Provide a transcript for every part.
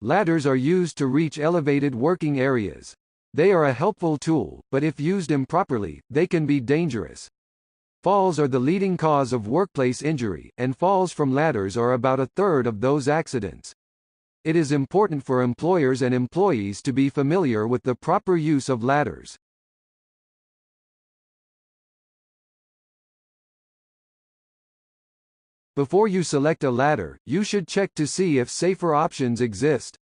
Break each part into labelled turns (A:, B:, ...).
A: Ladders are used to reach elevated working areas. They are a helpful tool, but if used improperly, they can be dangerous. Falls are the leading cause of workplace injury, and falls from ladders are about a third of those accidents. It is important for employers and employees to be familiar with the proper use of ladders. Before you select a ladder, you should check to see if safer options exist.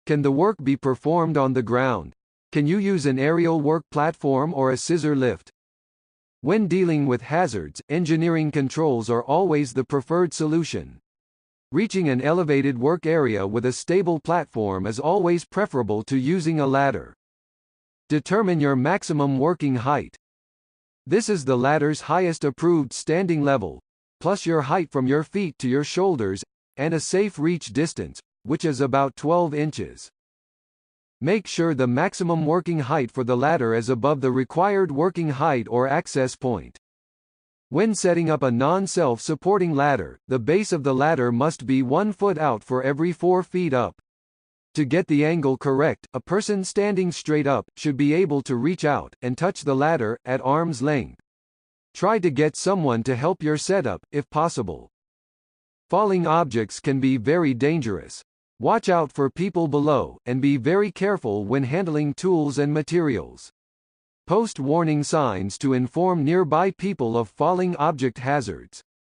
A: Can the work be performed on the ground? Can you use an aerial work platform or a scissor lift? When dealing with hazards, engineering controls are always the preferred solution. Reaching an elevated work area with a stable platform is always preferable to using a ladder. Determine your maximum working height. This is the ladder's highest approved standing level, plus your height from your feet to your shoulders, and a safe reach distance, which is about 12 inches. Make sure the maximum working height for the ladder is above the required working height or access point. When setting up a non-self-supporting ladder, the base of the ladder must be 1 foot out for every 4 feet up. To get the angle correct, a person standing straight up should be able to reach out and touch the ladder at arm's length. Try to get someone to help your setup, if possible. Falling objects can be very dangerous. Watch out for people below, and be very careful when handling tools and materials. Post warning signs to inform nearby people of falling object hazards.